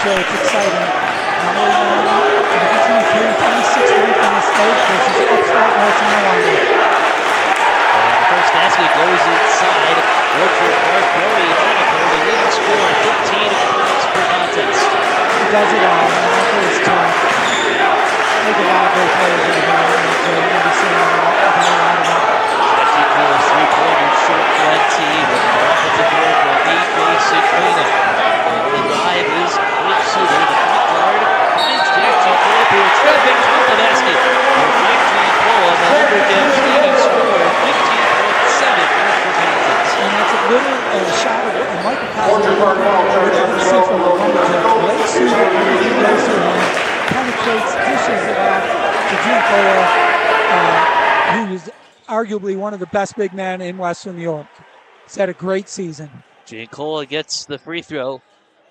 so it's exciting. Number one, Division III, 26th ranked in the state versus upstart North Carolina. The first basket goes inside. Orchard Park, Brody Monaco, the leading scorer, 15 points per contest. He does it all. Monaco is tough. There's a lot of great players in the game. You're going to be seeing about a lot of them. Jesse Cole's three-pointers short for NT with the offensive board for basic cleanup. The drive is Blake Suter, the point guard, finds Jackson Cole who is traffic with the basket. For Jackson Cole, the Lumberjacks leading scorer, 15.7 points per contest. And that's a little shot of Michael Collins. We're going to see from the Lumberjacks. Blake Suter goes to him, penetrates, dishes it out to Giancola, who is arguably one of the best big men in Western New York. He's had a great season. Giancola gets the free throw.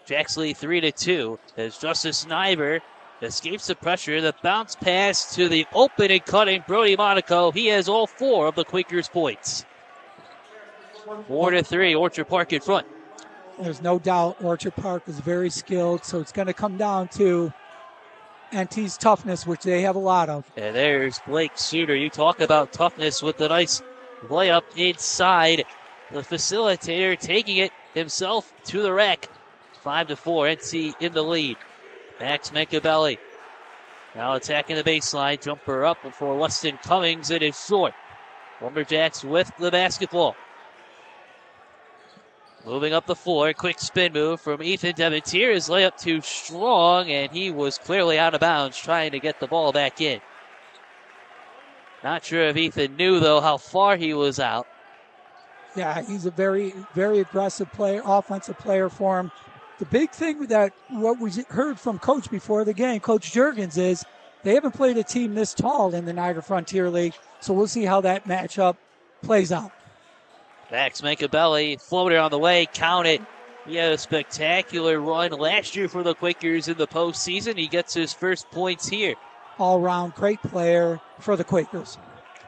Jacks lead 3-2 as Justice Sniber escapes the pressure. The bounce pass to the open and cutting Brody Monaco. He has all four of the Quakers' points. 4-3, Orchard Park in front. There's no doubt Orchard Park is very skilled, so it's going to come down to NT's toughness, which they have a lot of. And there's Blake Suter. You talk about toughness with the nice layup inside. The facilitator taking it himself to the rack. 5-4, NC in the lead. Max Mancabelli now attacking the baseline. Jumper up for Weston Cummings. It is short. Lumberjacks with the basketball. Moving up the floor, quick spin move from Ethan Devontier. His layup too strong, and he was clearly out of bounds trying to get the ball back in. Not sure if Ethan knew, though, how far he was out. Yeah, he's a very, very aggressive player, offensive player for him. The big thing that what we heard from Coach before the game, Coach Juergens, is they haven't played a team this tall in the Niagara Frontier League, so we'll see how that matchup plays out. Max Mancabelli, floater on the way, count it. He had a spectacular run last year for the Quakers in the postseason. He gets his first points here. All-around great player for the Quakers.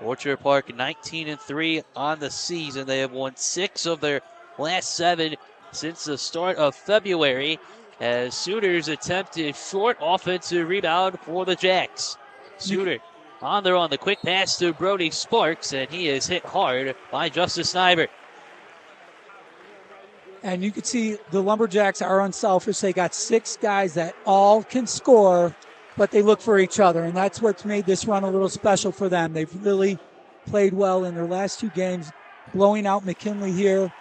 Orchard Park 19-3 on the season. They have won 6 of their last 7 since the start of February, as Suter's attempted short offensive rebound for the Jacks. Suter on their own, the quick pass to Brody Sparks, and he is hit hard by Justice Sniber. And you can see the Lumberjacks are unselfish. They got 6 guys that all can score, but they look for each other, and that's what's made this run a little special for them. They've really played well in their last 2 games, blowing out McKinley here,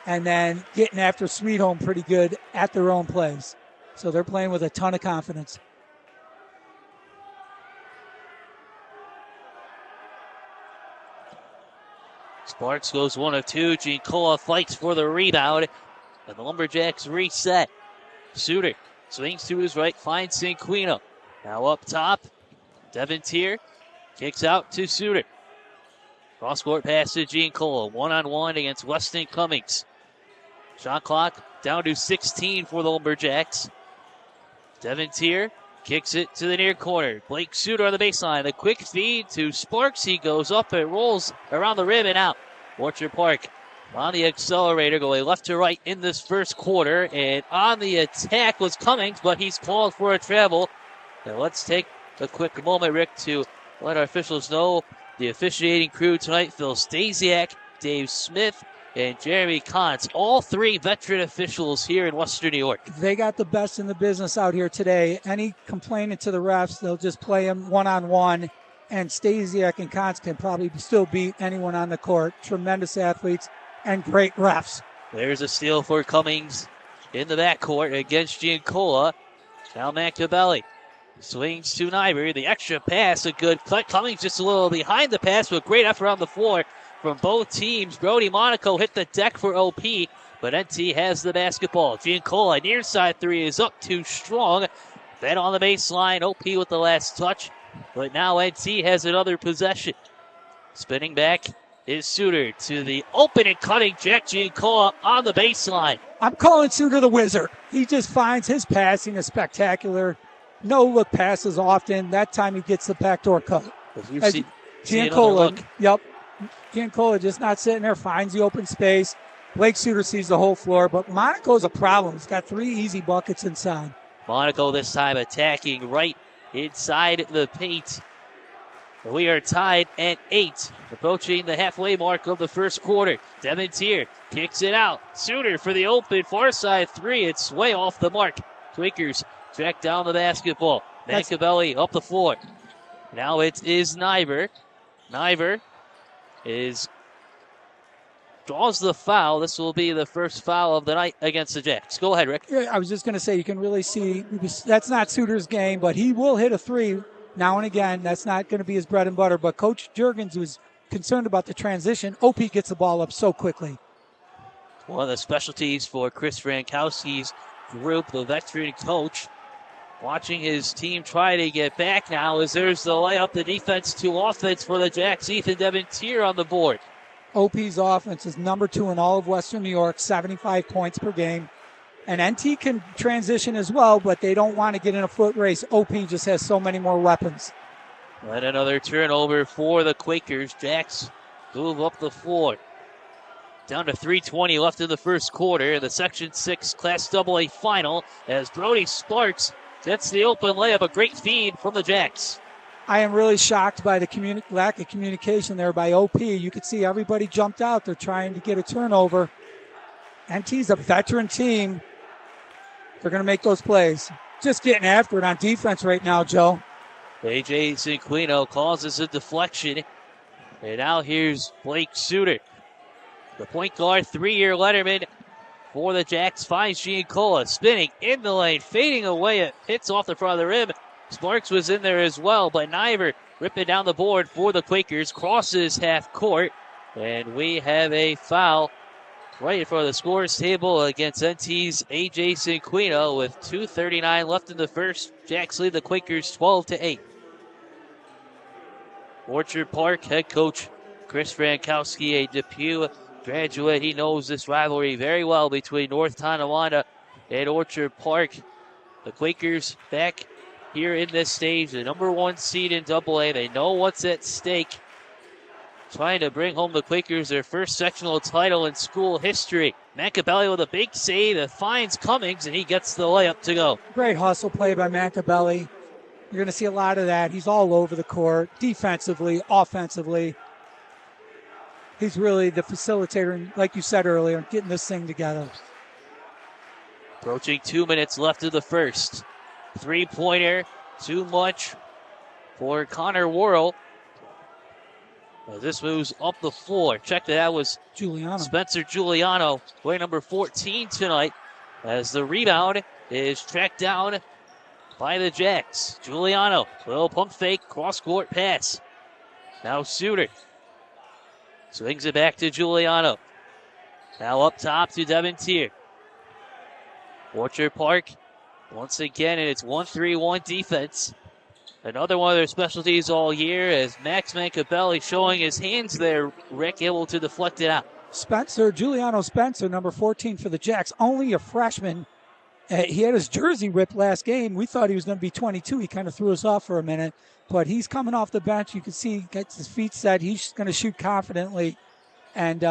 and then getting after Sweet Home pretty good at their own place. So they're playing with a ton of confidence. Sparks goes 1 of 2. Giancola fights for the rebound, and the Lumberjacks reset. Suter swings to his right, finds Cinquino. Now up top, Devontier kicks out to Suter. Cross-court pass to Giancola, 1-on-1 against Weston Cummings. Shot clock down to 16 for the Lumberjacks. Devontier kicks it to the near corner. Blake Suter on the baseline. A quick feed to Sparks. He goes up and rolls around the rim and out. Orchard Park on the accelerator, going left to right in this first quarter. And on the attack was Cummings, but he's called for a travel. Now let's take a quick moment, Rick, to let our officials know the officiating crew tonight: Phil Stasiak, Dave Smith, and Jeremy Kontz, all 3 veteran officials here in Western New York. They got the best in the business out here today. Any complaining to the refs, they'll just play them one-on-one, and Stasiak and Kontz can probably still beat anyone on the court. Tremendous athletes and great refs. There's a steal for Cummings in the backcourt against Giancola. Now Mancabelli swings to Nyberg. The extra pass, a good cut. Cummings just a little behind the pass, but great effort on the floor from both teams. Brody Monaco hit the deck for OP, but NT has the basketball. Giancola, near side 3 is up too strong. Then on the baseline, OP with the last touch, but now NT has another possession. Spinning back is Suter to the open and cutting Jack Giancola on the baseline. I'm calling Suter the wizard. He just finds his passing is spectacular. No look passes often. That time he gets the backdoor cut. Giancola, yep. Giancola just not sitting there, finds the open space, Blake Suter sees the whole floor, but Monaco's a problem. He's got 3 easy buckets inside. Monaco this time attacking right inside the paint. We are tied at 8, approaching the halfway mark of the first quarter. Dementier kicks it out. Suter for the open far side 3. It's way off the mark. Quakers track down the basketball. Machiavelli up the floor. Now it is Niver. Niver draws the foul. This will be the first foul of the night against the Jacks. Go ahead, Rick. Yeah, I was just going to say, you can really see that's not Suter's game, but he will hit a 3 now and again. That's not going to be his bread and butter. But Coach Juergens was concerned about the transition. OP gets the ball up so quickly. One of the specialties for Chris Frankowski's group, the veteran coach, watching his team try to get back now as there's the layup, the defense to offense for the Jacks. Ethan Dementier on the board. OP's offense is number 2 in all of Western New York, 75 points per game. And NT can transition as well, but they don't want to get in a foot race. OP just has so many more weapons. And another turnover for the Quakers. Jacks move up the floor. Down to 3:20 left in the first quarter. The Section 6 Class AA final as Brody Sparks gets the open layup. A great feed from the Jacks. I am really shocked by the lack of communication there by OP. You could see everybody jumped out. They're trying to get a turnover. NT's a veteran team. They're going to make those plays. Just getting after it on defense right now, Joe. A.J. Cinquino causes a deflection. And now here's Blake Suter. The point guard, 3-year letterman for the Jacks, finds Giancola spinning in the lane, fading away. It hits off the front of the rim. Sparks was in there as well, but Niver ripping down the board for the Quakers, crosses half court. And we have a foul right in front of the scores table against NT's A.J. Cinquino with 2:39 left in the first. Jacks lead the Quakers 12-8. Orchard Park head coach Chris Frankowski, a Depew graduate. He knows this rivalry very well between North Tonawanda and Orchard Park. The Quakers back here in this stage, the number 1 seed in AA. They know what's at stake. Trying to bring home the Quakers their first sectional title in school history. Machiavelli with a big save that finds Cummings, and he gets the layup to go. Great hustle play by Machiavelli. You're going to see a lot of that. He's all over the court, defensively, offensively. He's really the facilitator, and like you said earlier, getting this thing together. Approaching 2 minutes left of the first. 3-pointer, too much for Connor Worrell. This moves up the floor. Check that was Giuliano. Spencer Giuliano, play number 14 tonight, as the rebound is tracked down by the Jacks. Giuliano, little pump fake, cross-court pass. Now Suter swings it back to Giuliano. Now up top to Dementier. Orchard Park, once again, and it's 1-3-1 defense. Another one of their specialties all year as Max Machiavelli showing his hands there. Rick able to deflect it out. Giuliano Spencer, number 14 for the Jacks, only a freshman. He had his jersey ripped last game. We thought he was going to be 22. He kind of threw us off for a minute. But he's coming off the bench. You can see he gets his feet set. He's going to shoot confidently. And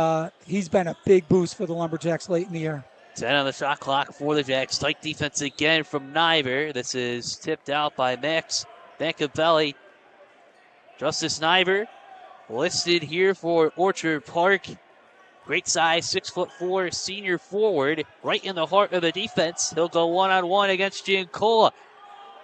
he's been a big boost for the Lumberjacks late in the year. 10 on the shot clock for the Jacks. Tight defense again from Niver. This is tipped out by Max Machiavelli. Justice Niver listed here for Orchard Park. Great size, 6'4", senior forward, right in the heart of the defense. He'll go one-on-one against Giancola.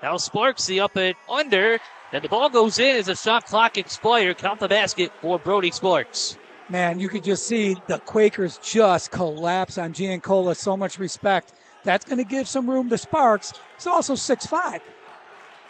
Now Sparks the up and under, and the ball goes in as the shot clock expires. Count the basket for Brody Sparks. Man, you could just see the Quakers just collapse on Giancola. So much respect. That's going to give some room to Sparks. He's also 6'5".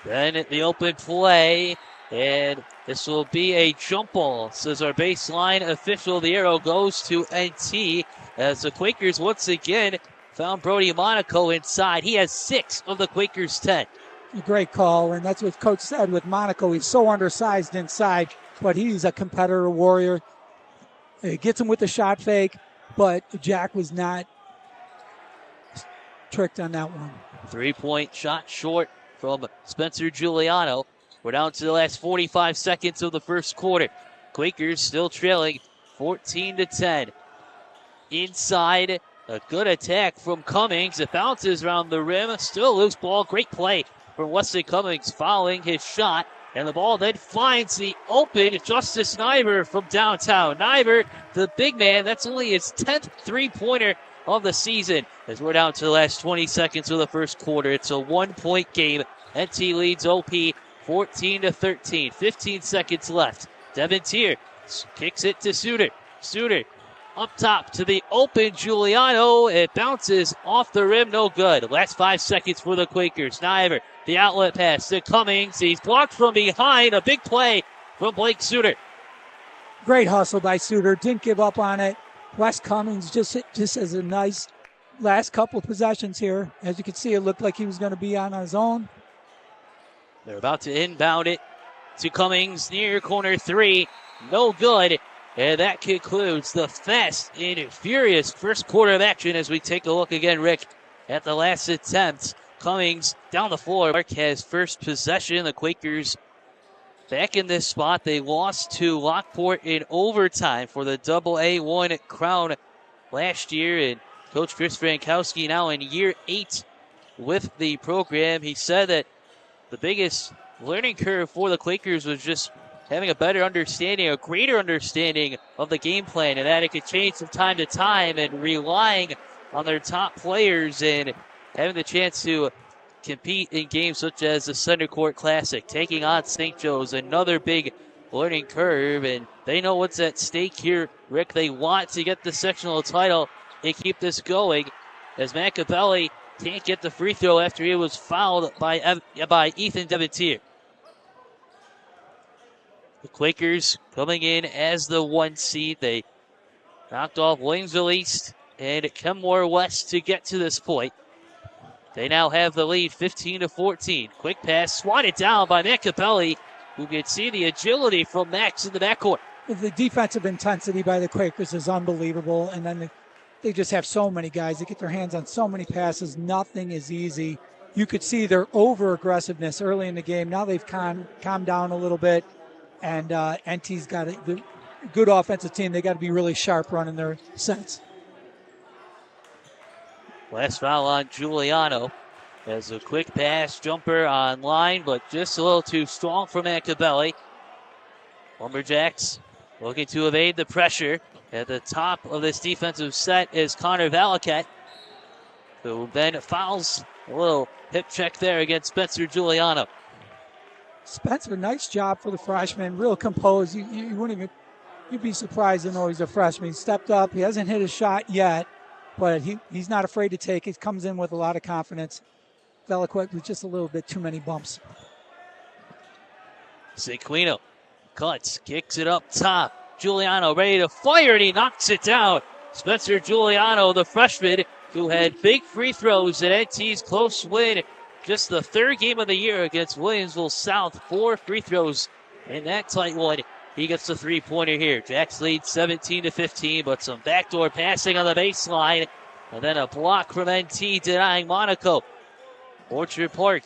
Then the open play, and this will be a jump ball, says our baseline official. The arrow goes to NT as the Quakers once again found Brody Monaco inside. He has 6 of the Quakers' 10. A great call, and that's what Coach said with Monaco. He's so undersized inside, but he's a competitor warrior. He gets him with the shot fake, but Jack was not tricked on that one. 3-point shot short from Spencer Giuliano. We're down to the last 45 seconds of the first quarter. Quakers still trailing 14-10. inside. A good attack from Cummings. It bounces around the rim. Still loose ball. Great play from Wesley Cummings following his shot. And the ball then finds the open Justice Niver from downtown. Niver, the big man, that's only his 10th three-pointer of the season. As we're down to the last 20 seconds of the first quarter. It's a 1-point game. NT leads OP 14-13. 15 seconds left. Devin Tier kicks it to Suter. Suter up top to the open Giuliano. It bounces off the rim. No good. Last 5 seconds for the Quakers. Niver, the outlet pass to Cummings. He's blocked from behind. A big play from Blake Suter. Great hustle by Suter. Didn't give up on it. Wes Cummings just has a nice last couple of possessions here. As you can see, it looked like he was going to be on his own. They're about to inbound it to Cummings near corner three. No good. And that concludes the fast and furious first quarter of action as we take a look again, Rick, at the last attempt. Cummings down the floor. Mark has first possession. The Quakers back in this spot. They lost to Lockport in overtime for the AA1 crown last year. And Coach Chris Frankowski now in year 8 with the program. He said that the biggest learning curve for the Quakers was just having a better understanding, a greater understanding of the game plan, and that it could change from time to time, and relying on their top players and having the chance to compete in games such as the Center Court Classic, taking on St. Joe's, another big learning curve, and they know what's at stake here, Rick. They want to get the sectional title and keep this going, as Machiavelli can't get the free throw after he was fouled by Ethan Deventier. The Quakers coming in as the 1 seed. They knocked off Williamsville East and Kenmore West to get to this point. They now have the lead 15-14. Quick pass swatted down by Machiavelli, who can see the agility from Max in the backcourt. The defensive intensity by the Quakers is unbelievable, and then they just have so many guys. They get their hands on so many passes. Nothing is easy. You could see their over-aggressiveness early in the game. Now they've calmed down a little bit. And NT's got a good offensive team. They got to be really sharp running their sets. Last foul on Giuliano. As a quick pass jumper on line, but just a little too strong for Machiavelli. Lumberjacks looking to evade the pressure. At the top of this defensive set is Connor Valaket, who then fouls. A little hip check there against Spencer Giuliano. Spencer, nice job for the freshman. Real composed. You wouldn't even, you'd be surprised to know he's a freshman. He stepped up. He hasn't hit a shot yet, but he's not afraid to take it. Comes in with a lot of confidence. Valaquet with just a little bit too many bumps. Sequino cuts, kicks it up top. Giuliano ready to fire, and he knocks it down. Spencer Giuliano, the freshman, who had big free throws at NT's close win. Just the third game of the year against Williamsville South. 4 free throws in that tight one. He gets the three-pointer here. Jacks lead 17-15, but some backdoor passing on the baseline. And then a block from NT denying Monaco. Orchard Park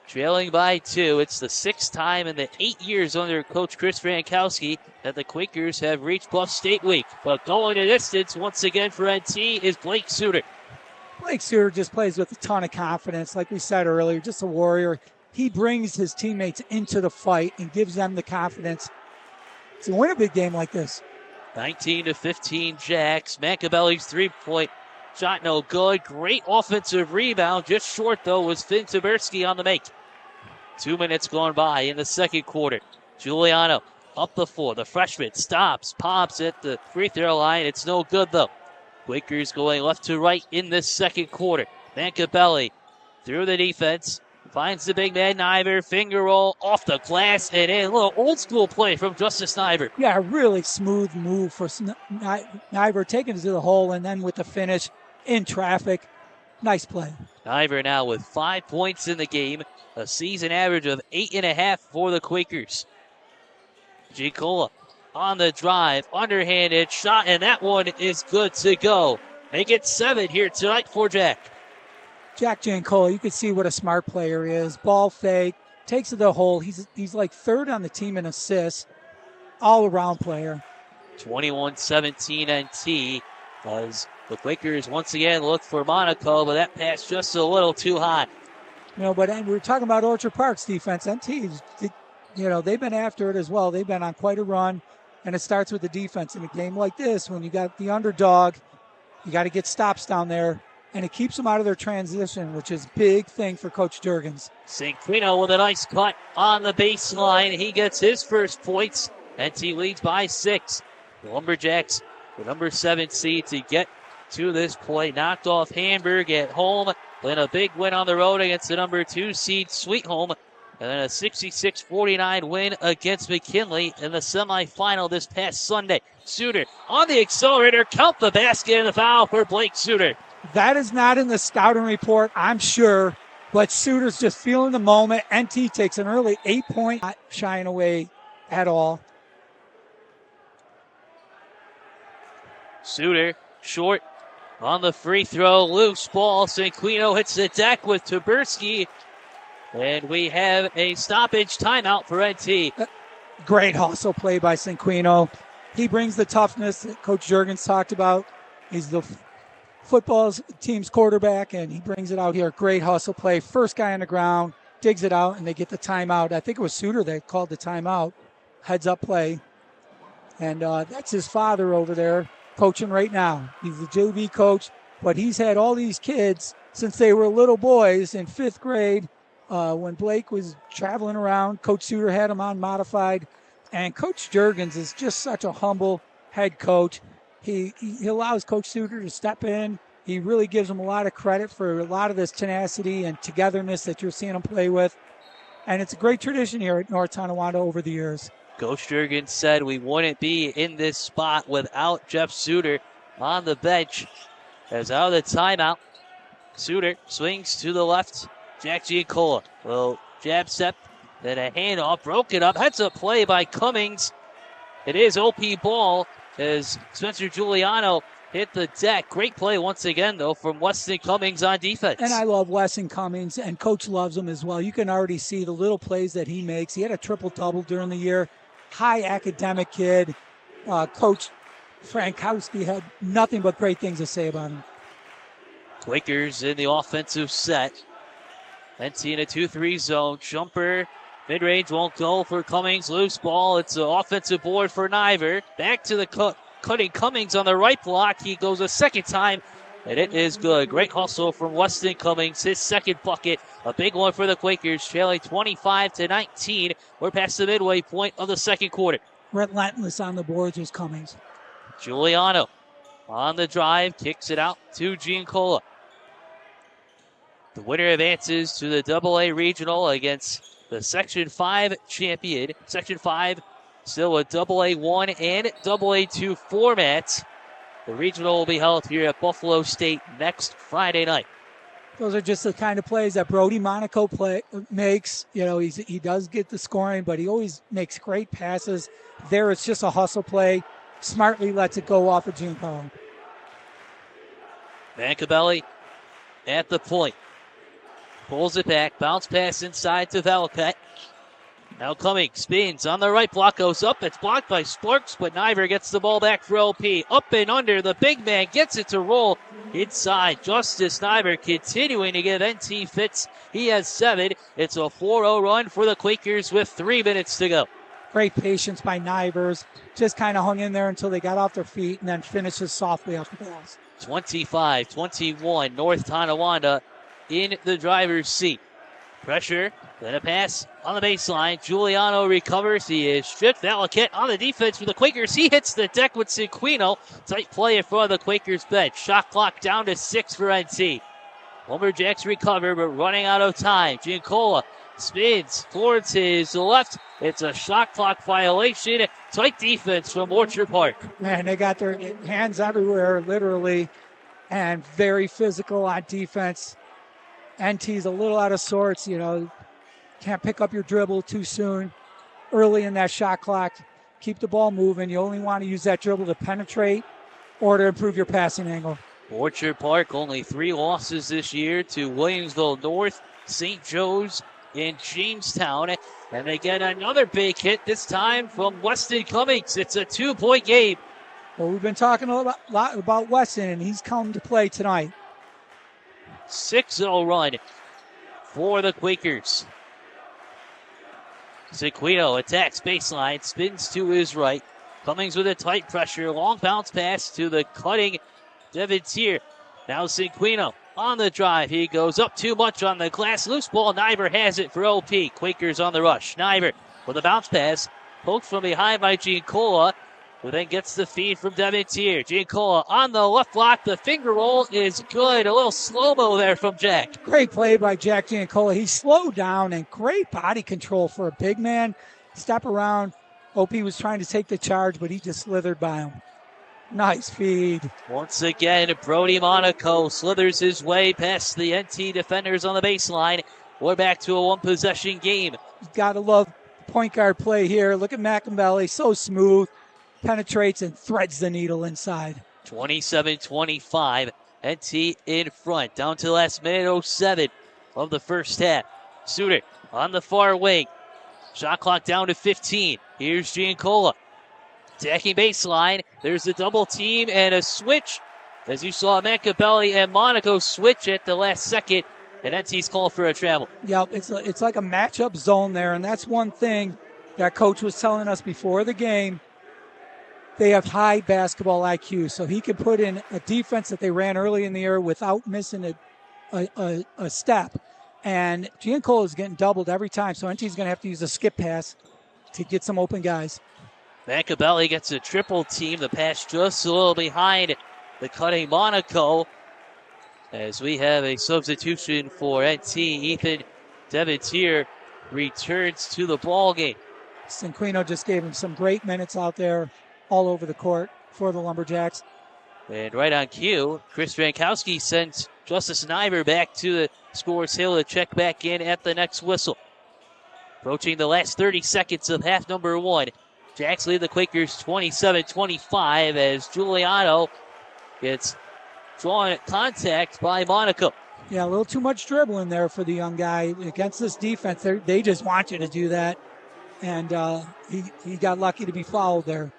trailing by 2. It's the 6th time in the 8 years under Coach Chris Frankowski that the Quakers have reached Bluff State Week. But going the distance once again for NT is Blake Suter. Blake Suter just plays with a ton of confidence. Like we said earlier, just a warrior. He brings his teammates into the fight and gives them the confidence to win a big game like this. 19-15 Jacks. Machiavelli's three-point shot no good. Great offensive rebound. Just short, though, was Finn Taberski on the make. 2 minutes gone by in the second quarter. Giuliano up the floor. The freshman stops, pops at the free throw line. It's no good, though. Quakers going left to right in this second quarter. Machiavelli through the defense. Finds the big man, Niver. Finger roll off the glass and in. A little old school play from Justice Niver. Yeah, a really smooth move for Niver, taking it to the hole and then with the finish in traffic. Nice play. Niver now with 5 points in the game. A season average of 8.5 for the Quakers. Gicola on the drive, underhanded shot, and that one is good to go. Make it 7 here tonight for Jack. Jack Giancola, you can see what a smart player he is. Ball fake, takes it to the hole. He's like 3rd on the team in assists. All-around player. 21-17 NT. as the Quakers once again look for Monaco, but that pass just a little too high. But we're talking about Orchard Park's defense. NT, they've been after it as well. They've been on quite a run, and it starts with the defense. In a game like this, when you got the underdog, you got to get stops down there, and it keeps them out of their transition, which is a big thing for Coach Jurgens. Cinquino with a nice cut on the baseline. He gets his first points. NT leads by 6. The Lumberjacks, the number 7 seed, to get to this play. Knocked off Hamburg at home. Then a big win on the road against the number 2 seed, Sweet Home. And then a 66-49 win against McKinley in the semifinal this past Sunday. Suter on the accelerator. Count the basket and the foul for Blake Suter. That is not in the scouting report, I'm sure. But Suter's just feeling the moment. NT takes an early 8-point, not shying away at all. Suter short on the free throw. Loose ball. Cinquino hits the deck with Taberski. And we have a stoppage timeout for NT. Great hustle play by Cinquino. He brings the toughness that Coach Jurgens talked about. He's the football team's quarterback, and he brings it out here. Great hustle play. First guy on the ground, digs it out, and they get the timeout. I think it was Suter that called the timeout. Heads up play. And that's his father over there coaching right now. He's the JV coach, but he's had all these kids since they were little boys in 5th grade. When Blake was traveling around, Coach Suter had him on modified. And Coach Jurgens is just such a humble head coach. He allows Coach Suter to step in. He really gives him a lot of credit for a lot of this tenacity and togetherness that you're seeing him play with. And it's a great tradition here at North Tonawanda over the years. Coach Jurgens said we wouldn't be in this spot without Jeff Suter on the bench. As out of the timeout, Suter swings to the left. Jack Giancola will jab step, then a handoff, broken up. Heads up play by Cummings. It is OP ball as Spencer Giuliano hit the deck. Great play once again, though, from Weston Cummings on defense. And I love Weston Cummings, and Coach loves him as well. You can already see the little plays that he makes. He had a triple-double during the year. High academic kid. Coach Frankowski had nothing but great things to say about him. Quakers in the offensive set. NT in a 2-3 zone. Jumper. Mid-range won't go for Cummings. Loose ball. It's an offensive board for Niver. Back to the cutting Cummings on the right block. He goes a second time, and it is good. Great hustle from Weston Cummings. His second bucket. A big one for the Quakers, trailing 25-19. We're past the midway point of the second quarter. Relentless on the boards was Cummings. Giuliano on the drive. Kicks it out to Giancola. The winner advances to the AA Regional against the Section 5 champion. Section 5 still a AA1 and AA2 formats. The regional will be held here at Buffalo State next Friday night. Those are just the kind of plays that Brody Monaco makes. He does get the scoring, but he always makes great passes. There it's just a hustle play. Smartly lets it go off of Giancola. Mancabelli at the point. Pulls it back. Bounce pass inside to Valpet. Now Cummings spins on the right block. Goes up. It's blocked by Sparks, but Niver gets the ball back for OP. Up and under. The big man gets it to roll inside. Justice Niver continuing to give NT fits. He has 7. It's a 4-0 run for the Quakers with 3 minutes to go. Great patience by Nivers. Just kind of hung in there until they got off their feet and then finishes softly off the glass. 25-21. North Tonawanda in the driver's seat. Pressure, then a pass on the baseline. Giuliano recovers. He is stripped. Valaket on the defense for the Quakers. He hits the deck with Cinquino. Tight play in front of the Quakers bench. Shot clock down to 6 for NT. Lumberjacks recover, but running out of time. Giancola spins towards his left. It's a shot clock violation. Tight defense from Orchard Park. Man, they got their hands everywhere, literally, and very physical on defense. NT's a little out of sorts, can't pick up your dribble too soon early in that shot clock. Keep the ball moving. You only want to use that dribble to penetrate or to improve your passing angle. Orchard Park only 3 losses this year to Williamsville North, St. Joe's, and Jamestown. And they get another big hit, this time from Weston Cummings. It's a 2-point game. Well, we've been talking a lot about Weston, and he's come to play tonight. 6-0 run for the Quakers. Sequino attacks baseline, spins to his right. Cummings with a tight pressure, long bounce pass to the cutting Devin Tier. Now Sequino on the drive. He goes up too much on the glass. Loose ball. Niver has it for OP. Quakers on the rush. Niver with a bounce pass. Poked from behind by Giancola, who then gets the feed from Devin Tier. Giancola on the left block. The finger roll is good. A little slow-mo there from Jack. Great play by Jack Giancola. He slowed down and great body control for a big man. Step around. OP was trying to take the charge, but he just slithered by him. Nice feed. Once again, Brody Monaco slithers his way past the NT defenders on the baseline. We're back to a one-possession game. You got to love point guard play here. Look at McInvalley, so smooth. Penetrates and threads the needle inside. 27-25, NT in front. Down to the last minute 07 of the first half. Suter on the far wing. Shot clock down to 15. Here's Giancola. Attacking baseline. There's a double team and a switch. As you saw, Machiavelli and Monaco switch at the last second. And NT's call for a travel. Yeah, it's like a matchup zone there. And that's one thing that coach was telling us before the game. They have high basketball IQ. So he could put in a defense that they ran early in the year without missing a step. And Giancola is getting doubled every time. So NT's going to have to use a skip pass to get some open guys. Machiavelli gets a triple team. The pass just a little behind the cutting Monaco. As we have a substitution for NT, Ethan Devitier returns to the ball game. Cinquino just gave him some great minutes out there all over the court for the Lumberjacks. And right on cue, Chris Frankowski sends Justice Niver back to the scorer's hill to check back in at the next whistle. Approaching the last 30 seconds of half number one. Jacks lead the Quakers 27-25 as Giuliano gets drawn at contact by Monaco. Yeah, a little too much dribbling there for the young guy. Against this defense, they just want you to do that. And he got lucky to be fouled there.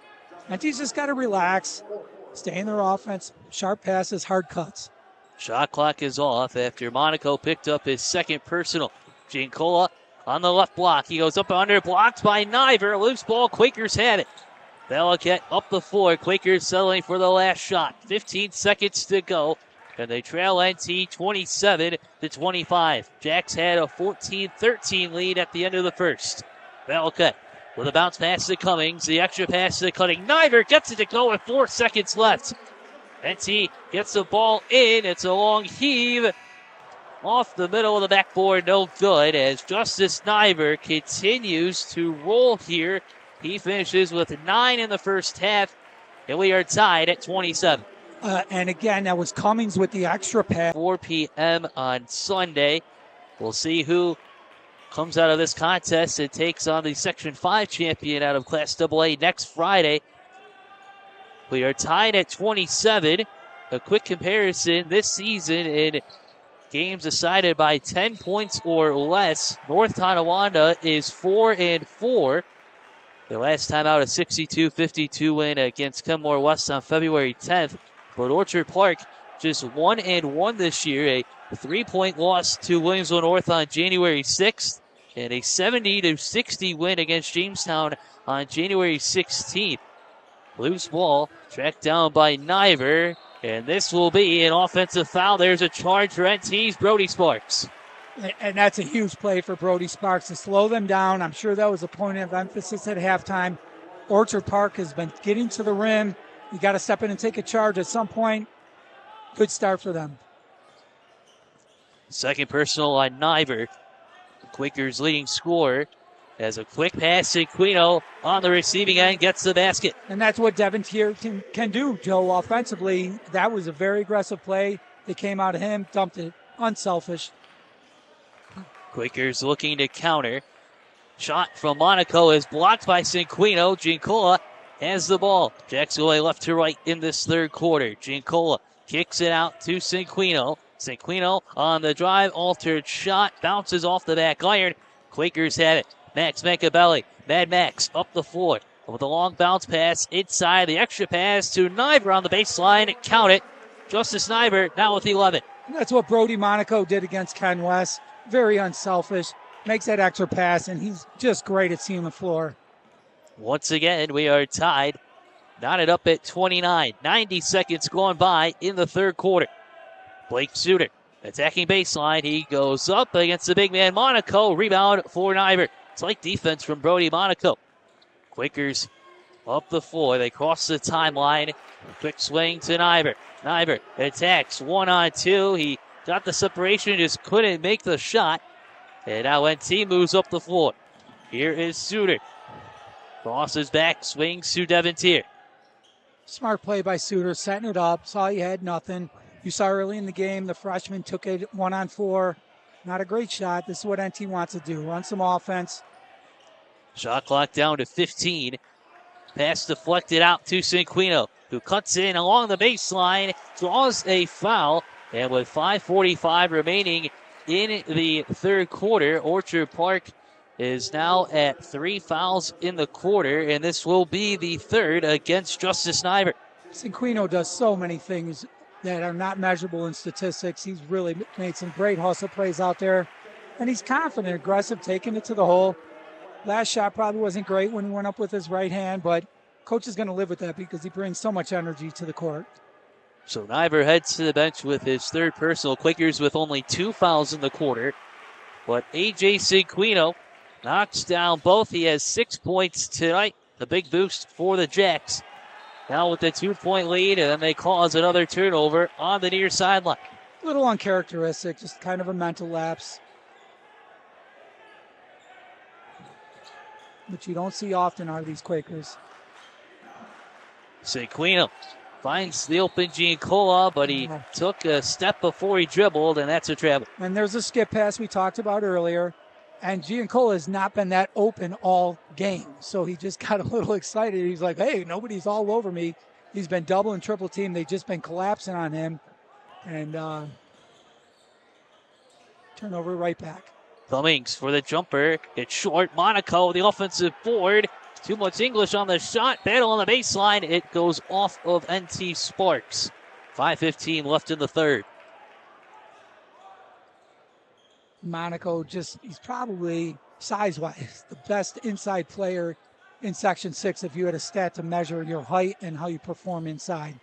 And he's just got to relax, stay in their offense, sharp passes, hard cuts. Shot clock is off after Monaco picked up his second personal. Giancola on the left block. He goes up under, blocked by Niver. Loose ball, Quakers have it. Belichick up the floor. Quakers settling for the last shot. 15 seconds to go. And they trail NT 27-25. Jacks had a 14-13 lead at the end of the first. Belichick with a bounce pass to Cummings. The extra pass to cutting. Niver gets it to go with 4 seconds left. NT gets the ball in. It's a long heave. Off the middle of the backboard, no good, as Justice Niver continues to roll here. He finishes with 9 in the first half, and we are tied at 27. And again, that was Cummings with the extra pass. 4 p.m. on Sunday. We'll see who comes out of this contest and takes on the Section 5 champion out of Class AA next Friday. We are tied at 27. A quick comparison this season in games decided by 10 points or less. North Tonawanda is 4-4. The last time out, a 62-52 win against Kenmore West on February 10th. But Orchard Park just 1-1 this year. A 3-point loss to Williamsville North on January 6th. And a 70-60 win against Jamestown on January 16th. Loose ball tracked down by Niver. And this will be an offensive foul. There's a charge for NT's Brody Sparks. And that's a huge play for Brody Sparks to slow them down. I'm sure that was a point of emphasis at halftime. Orchard Park has been getting to the rim. You got to step in and take a charge at some point. Good start for them. Second personal on Niver. Quakers leading scorer. As a quick pass to Quino on the receiving end, gets the basket. And that's what Devin Tier can do, Joe, offensively. That was a very aggressive play. They came out of him, dumped it. Unselfish. Quakers looking to counter. Shot from Monaco is blocked by Cinquino. Giancola has the ball. Jacks away left to right in this third quarter. Giancola kicks it out to Cinquino. Cinquino on the drive, altered shot, bounces off the back iron. Quakers have it. Max Machiavelli, Mad Max up the floor. with a long bounce pass inside. The extra pass to Niver on the baseline. Count it. Justice Niver now with 11. And that's what Brody Monaco did against Ken West. Very unselfish. Makes that extra pass, and he's just great at seeing the floor. Once again, we are tied. Knotted up at 29. 90 seconds gone by in the third quarter. Blake Suter attacking baseline. He goes up against the big man Monaco. Rebound for Niver. It's like defense from Brody Monaco. Quakers up the floor. They cross the timeline. Quick swing to Niver. Niver attacks 1-on-2. He got the separation, just couldn't make the shot. And now NT moves up the floor. Here is Suter. Crosses back, swings to Devontier. Smart play by Suter, setting it up. Saw he had nothing. You saw early in the game, the freshman took it 1-on-4. Not a great shot. This is what NT wants to do. Run some offense. Shot clock down to 15. Pass deflected out to Cinquino, who cuts in along the baseline, draws a foul, and with 5:45 remaining in the third quarter, Orchard Park is now at 3 fouls in the quarter, and this will be the third against Justice Niver. Cinquino does so many things that are not measurable in statistics. He's really made some great hustle plays out there, and he's confident, aggressive, taking it to the hole. Last shot probably wasn't great when he went up with his right hand, but coach is going to live with that because he brings so much energy to the court. So Niver heads to the bench with his third personal. Quakers with only 2 fouls in the quarter. But A.J. Cinquino knocks down both. He has 6 points tonight. The big boost for the Jacks. Now with the 2-point lead, and then they cause another turnover on the near sideline. A little uncharacteristic, just kind of a mental lapse. Which you don't see often out of these Quakers. Cinquino finds the open Giancola, but he took a step before he dribbled, and that's a travel. And there's a skip pass we talked about earlier, and Giancola has not been that open all game, so he just got a little excited. He's like, hey, nobody's all over me. He's been double and triple teamed. They've just been collapsing on him, and turnover right back. Cummings for the jumper. It's short. Monaco, the offensive board. Too much English on the shot. Battle on the baseline. It goes off of NT Sparks. 5:15 left in the third. Monaco he's probably size-wise the best inside player in Section 6 if you had a stat to measure your height and how you perform inside.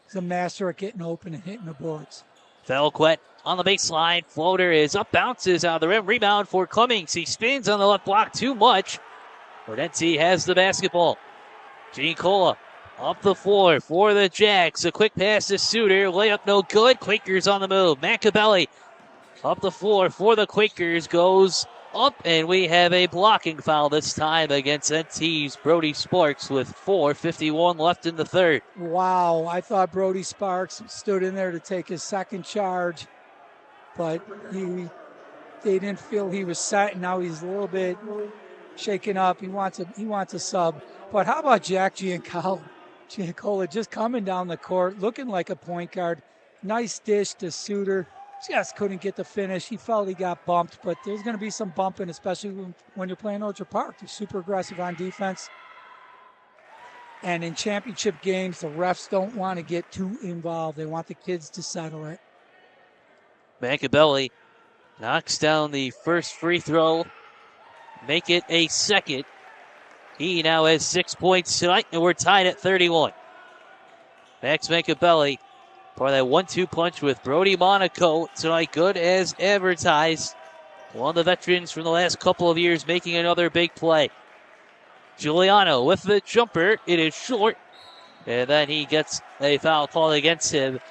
He's a master at getting open and hitting the boards. Felquet on the baseline. Floater is up, bounces out of the rim. Rebound for Cummings. He spins on the left block too much. But NT has the basketball. Giancola up the floor for the Jacks. A quick pass to Suter. Layup no good. Quakers on the move. Macabelli up the floor for the Quakers. Goes up, and we have a blocking foul this time against NT's Brody Sparks with 4:51 left in the third. Wow, I thought Brody Sparks stood in there to take his second charge, but they didn't feel he was set, and now he's a little bit shaken up. He wants a sub. But how about Jack Giancola just coming down the court, looking like a point guard. Nice dish to Suter. Just couldn't get the finish. He felt he got bumped, but there's going to be some bumping, especially when you're playing Orchard Park. They're super aggressive on defense. And in championship games, the refs don't want to get too involved. They want the kids to settle it. Macabelli knocks down the first free throw. Make it a second. He now has 6 points tonight, and we're tied at 31. Max Macabelli, part of that 1-2 punch with Brody Monaco tonight, good as advertised. One of the veterans from the last couple of years making another big play. Giuliano with the jumper. It is short, and then he gets a foul called against him.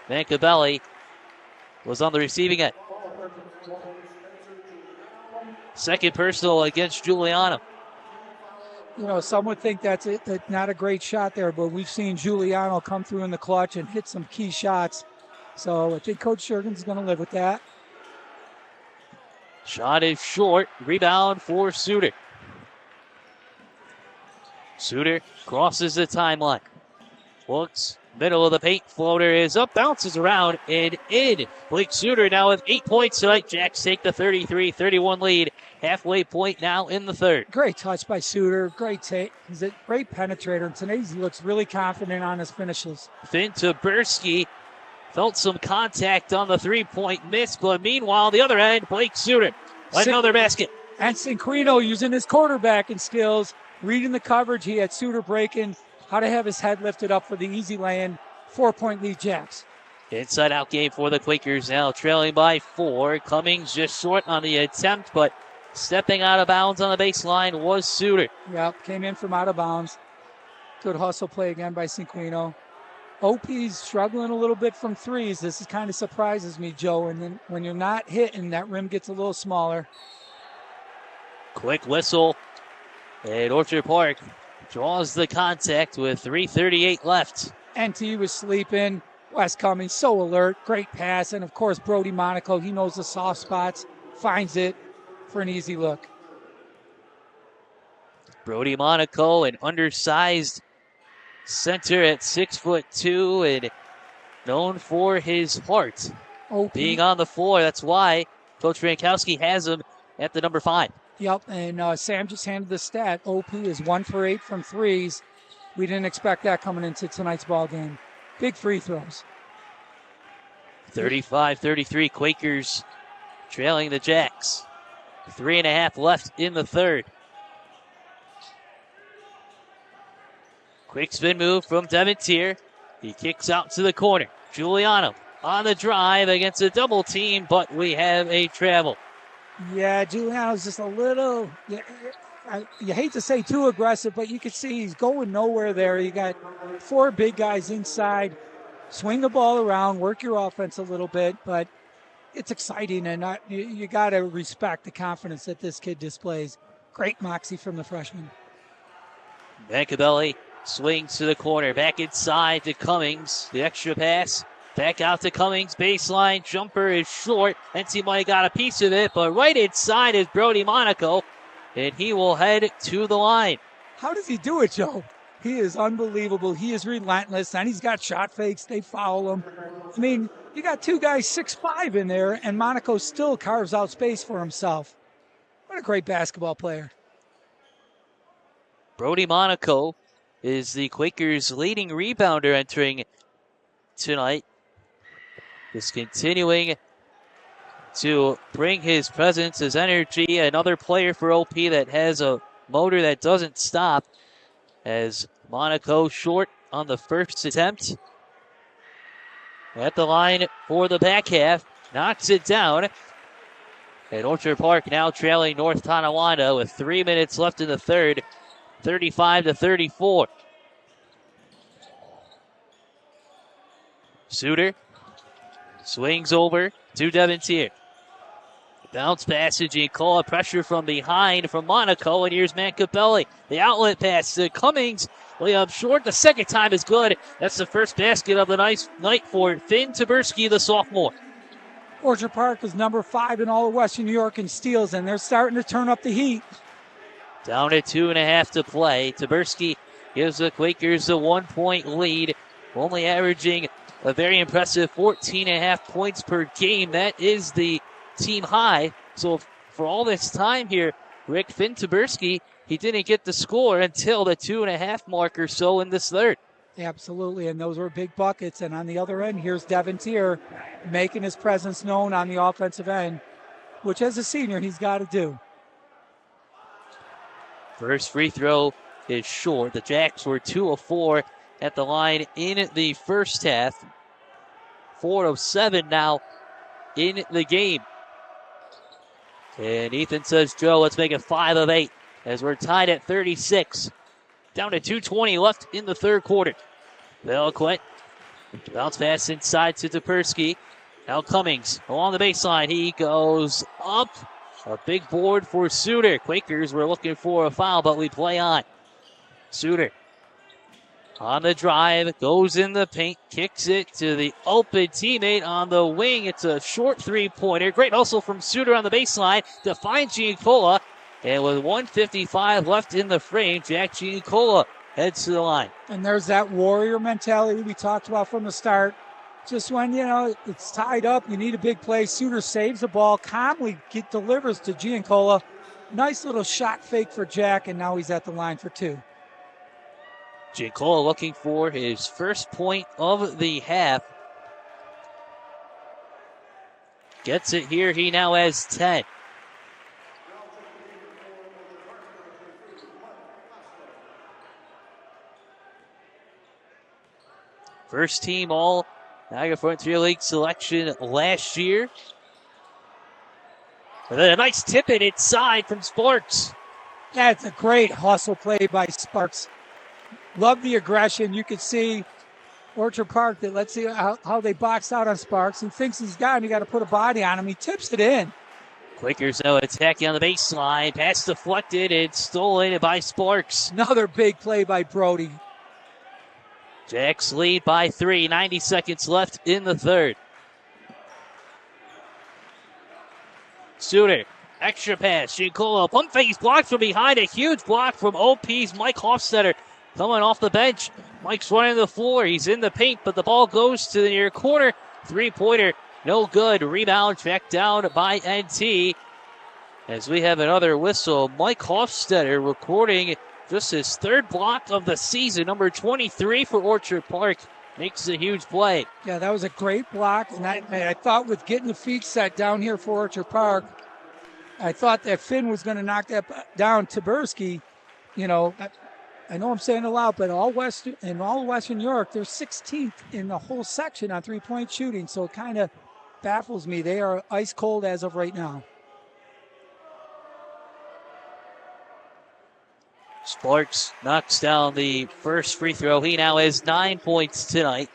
Macabelli was on the receiving end. Second personal against Giuliano. You know, some would think that's not a great shot there, but we've seen Giuliano come through in the clutch and hit some key shots. So I think Coach Jurgens is going to live with that. Shot is short. Rebound for Suter. Suter crosses the timeline. Looks, middle of the paint. Floater is up, bounces around, and in. Blake Suter now with 8 points tonight. Jacks take the 33-31 lead halfway point now in the third. Great touch by Suter. Great take. He's a great penetrator. And tonight he looks really confident on his finishes. Finn Taberski felt some contact on the three-point miss, but meanwhile, the other end, Blake Suter. Another basket. And Cinquino using his quarterbacking skills, reading the coverage. He had Suter breaking, how to have his head lifted up for the easy lay-in. 4-point lead, Jacks. Inside-out game for the Quakers now, trailing by 4. Cummings just short on the attempt, but stepping out of bounds on the baseline was Suter. Yep, came in from out of bounds. Good hustle play again by Cinquino. OP's struggling a little bit from threes. This is kind of surprises me, Joe. And then when you're not hitting, that rim gets a little smaller. Quick whistle. And Orchard Park draws the contact with 3:38 left. NT was sleeping. Wes Cummings, so alert. Great pass. And, of course, Brody Monaco, he knows the soft spots. Finds it for an easy look. Brody Monaco, an undersized center at 6'2" and known for his heart. Being on the floor. That's why Coach Frankowski has him at the number 5. Yep, and Sam just handed the stat. OP is 1 for 8 from threes. We didn't expect that coming into tonight's ball game. Big free throws. 35-33, Quakers trailing the Jacks. 3.5 left in the third. Quick spin move from Devontier. He kicks out to the corner. Giuliano on the drive against a double team, but we have a travel. Yeah, Giuliano's just a little, you hate to say too aggressive, but you can see he's going nowhere there. You got 4 big guys inside. Swing the ball around, work your offense a little bit, but it's exciting, and you got to respect the confidence that this kid displays. Great moxie from the freshman. Machiavelli swings to the corner, back inside to Cummings. The extra pass, back out to Cummings. Baseline jumper is short. NC might have got a piece of it, but right inside is Brody Monaco, and he will head to the line. How does he do it, Joe? He is unbelievable. He is relentless, and he's got shot fakes. They foul him. I mean, you got 2 guys 6'5" in there, and Monaco still carves out space for himself. What a great basketball player. Brody Monaco is the Quakers' leading rebounder entering tonight. Just continuing to bring his presence, his energy. Another player for OP that has a motor that doesn't stop, as Monaco short on the first attempt. At the line for the back half, knocks it down. And Orchard Park now trailing North Tonawanda with 3 minutes left in the third, 35-34. Suter swings over to Devontier. Bounce pass to Giancola. Pressure from behind from Monaco. And here's Machiavelli. The outlet pass to Cummings. Layup short. The second time is good. That's the first basket of the night for Finn Taberski, the sophomore. Orchard Park is number 5 in all of Western New York in steals, and they're starting to turn up the heat. Down to 2.5 to play. Taberski gives the Quakers a 1-point lead, only averaging a very impressive 14.5 points per game. That is the team high. So for all this time here, Rick, Finn Taberski, he didn't get the score until the 2.5 mark or so in this third. Absolutely, and those were big buckets. And on the other end, here's Devontier making his presence known on the offensive end, which as a senior he's got to do. First free throw is short. The Jacks were 2 of 4 at the line in the first half. 4 of 7 now in the game. And Ethan says, Joe, let's make it 5 of 8 as we're tied at 36. Down to 2:20 left in the third quarter. Velquet, bounce pass inside to Taberski. Now Cummings along the baseline. He goes up. A big board for Suter. Quakers were looking for a foul, but we play on. Suter on the drive, goes in the paint, kicks it to the open teammate on the wing. It's a short 3-pointer. Great hustle from Suter on the baseline to find Giancola. And with 1:55 left in the frame, Jack Giancola heads to the line. And there's that warrior mentality we talked about from the start. Just when, it's tied up, you need a big play. Suter saves the ball, calmly delivers to Giancola. Nice little shot fake for Jack, and now he's at the line for two. Giancola looking for his first point of the half. Gets it here. He now has 10. First team all Niagara Frontier League selection last year. And then a nice tip it inside from Sparks. That's a great hustle play by Sparks. Love the aggression. You could see Orchard Park that let's see how they box out on Sparks. He thinks he's got him. You got to put a body on him. He tips it in. Quakers now attacking on the baseline. Pass deflected and stolen by Sparks. Another big play by Brody. Jacks lead by 3. 90 seconds left in the third. Suter, extra pass. Giancola, pump fake, blocked from behind. A huge block from OP's Mike Hofstetter coming off the bench. Mike's running the floor. He's in the paint, but the ball goes to the near corner. Three-pointer, no good. Rebound tracked down by NT. As we have another whistle, Mike Hofstetter recording just his third block of the season. Number 23 for Orchard Park makes a huge play. Yeah, that was a great block. And I thought with getting the feet set down here for Orchard Park, I thought that Finn was going to knock that down. Taberski, you know, I know I'm saying it loud, but all Western New York, they're 16th in the whole section on three-point shooting. So it kind of baffles me. They are ice cold as of right now. Sparks knocks down the first free throw. He now has 9 points tonight.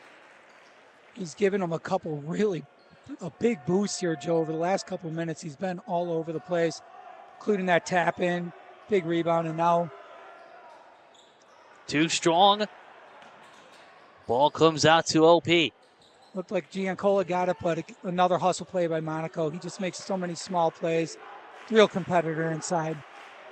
He's given him a big boost here, Joe. Over the last couple of minutes, he's been all over the place, including that tap in, big rebound, and now too strong. Ball comes out to OP. Looked like Giancola got it, but another hustle play by Monaco. He just makes so many small plays. Real competitor inside.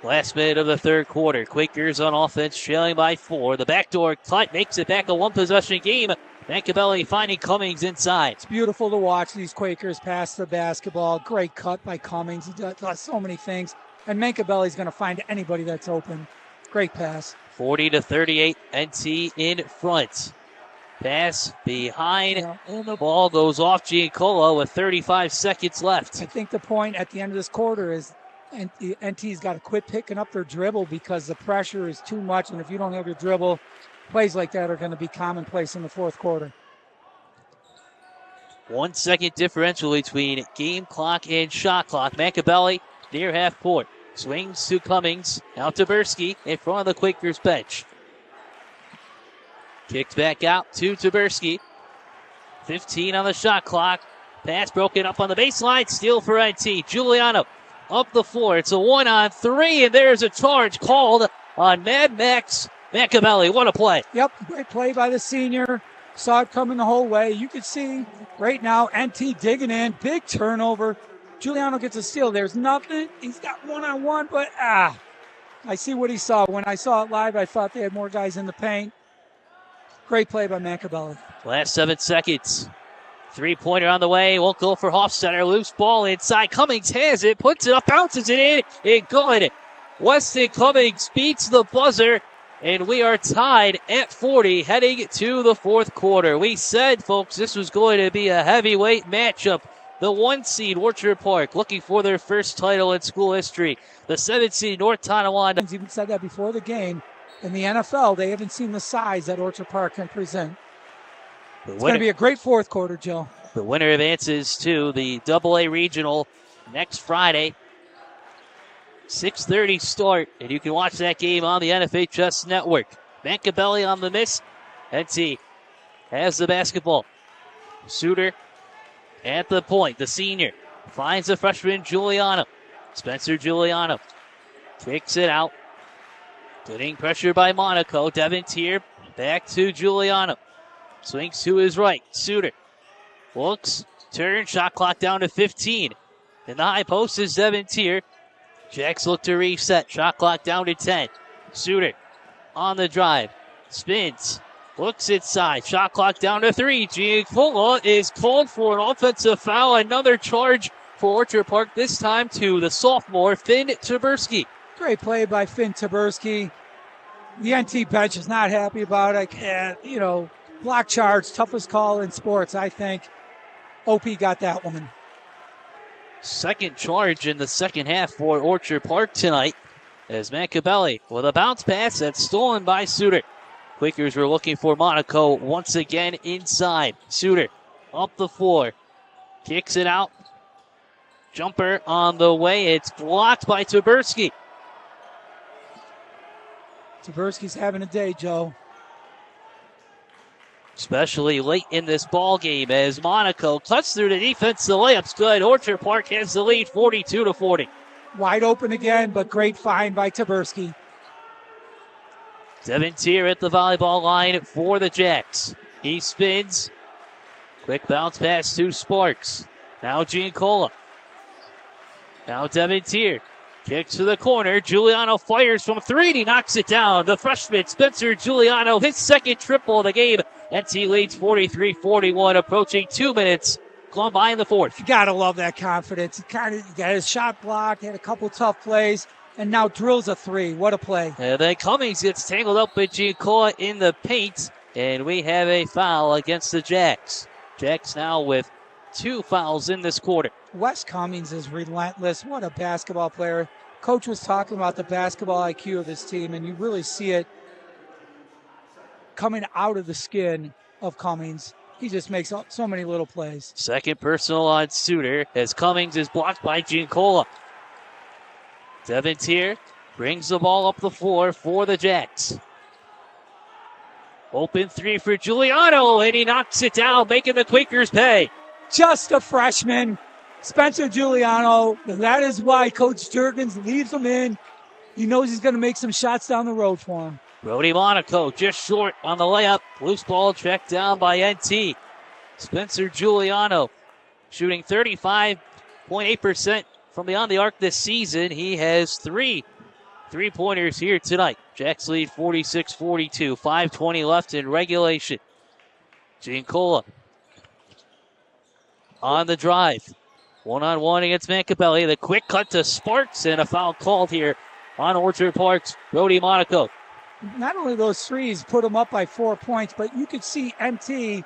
Last minute of the third quarter. Quakers on offense, trailing by 4. The backdoor cut makes it back a one-possession game. Machiavelli finding Cummings inside. It's beautiful to watch these Quakers pass the basketball. Great cut by Cummings. He does so many things. And Machiavelli's going to find anybody that's open. Great pass. 40-38, NT in front. Pass behind, and the ball goes off Giancola with 35 seconds left. I think the point at the end of this quarter is NT's got to quit picking up their dribble because the pressure is too much, and if you don't have your dribble, plays like that are going to be commonplace in the fourth quarter. 1 second differential between game clock and shot clock. Machiavelli near half court. Swings to Cummings. Now to Taberski in front of the Quakers bench. Kicks back out to Taberski. 15 on the shot clock. Pass broken up on the baseline. Steal for NT. Giuliano up the floor. It's a 1-on-3, and there's a charge called on Mad Max Machiavelli. What a play. Yep, great play by the senior. Saw it coming the whole way. You can see right now NT digging in. Big turnover. Giuliano gets a steal. There's nothing. He's got one-on-one, but I see what he saw. When I saw it live, I thought they had more guys in the paint. Great play by Machiavelli. Last 7 seconds. Three-pointer on the way. Won't go for Hofstetter. Loose ball inside. Cummings has it. Puts it up. Bounces it in. It good. Weston Cummings beats the buzzer. And we are tied at 40 heading to the fourth quarter. We said, folks, this was going to be a heavyweight matchup. The 1 seed Orchard Park looking for their first title in school history. The 7 seed North Tonawanda. Even said that before the game. In the NFL, they haven't seen the size that Orchard Park can present. It's going to be a great fourth quarter, Joe. The winner advances to the AA Regional next Friday. 6:30 start, and you can watch that game on the NFHS Network. Machiavelli on the miss. NT has the basketball. Suter at the point. The senior finds the freshman Giuliano. Spencer Giuliano kicks it out. Getting pressure by Monaco. Devin Tier back to Giuliano. Swings to his right. Suter looks, turn, shot clock down to 15. In the high post is Devin Tier. Jacks look to reset. Shot clock down to 10. Suter on the drive. Spins. Looks inside. Shot clock down to 3. Giancola is called for an offensive foul. Another charge for Orchard Park, this time to the sophomore, Finn Taberski. Great play by Finn Taberski. The NT bench is not happy about it. Block charge, toughest call in sports, I think. OP got that one. Second charge in the second half for Orchard Park tonight as Machiavelli with a bounce pass that's stolen by Suter. Quakers were looking for Monaco once again inside. Suter up the floor, kicks it out. Jumper on the way. It's blocked by Taberski. Taberski's having a day, Joe. Especially late in this ball game as Monaco cuts through the defense. The layup's good. Orchard Park has the lead 42-40. Wide open again, but great find by Taberski. Devontier at the volleyball line for the Jacks. He spins. Quick bounce pass to Sparks. Now Giancola. Now Devontier. Kicks to the corner. Giuliano fires from three and he knocks it down. The freshman Spencer Giuliano, his second triple of the game. NT leads 43-41, approaching 2 minutes gone by in the fourth. You got to love that confidence. He got his shot blocked, had a couple tough plays, and now drills a three. What a play. And then Cummings gets tangled up with Giancola in the paint, and we have a foul against the Jacks. Jacks now with 2 fouls in this quarter. Wes Cummings is relentless. What a basketball player. Coach was talking about the basketball IQ of this team, and you really see it coming out of the skin of Cummings. He just makes so many little plays. Second personal on Suter as Cummings is blocked by Giancola. Devontier brings the ball up the floor for the Jacks. Open three for Giuliano, and he knocks it down, making the Quakers pay. Just a freshman, Spencer Giuliano. That is why Coach Jurgens leaves him in. He knows he's going to make some shots down the road for him. Brody Monaco just short on the layup. Loose ball tracked down by NT. Spencer Giuliano shooting 35.8% from beyond the arc this season. He has 3 3-pointers here tonight. Jacks lead 46-42. 5:20 left in regulation. Giancola on the drive. One-on-one against Machiavelli. The quick cut to Sparks, and a foul called here on Orchard Park's Brody Monaco. Not only those threes put them up by 4 points, but you could see NT,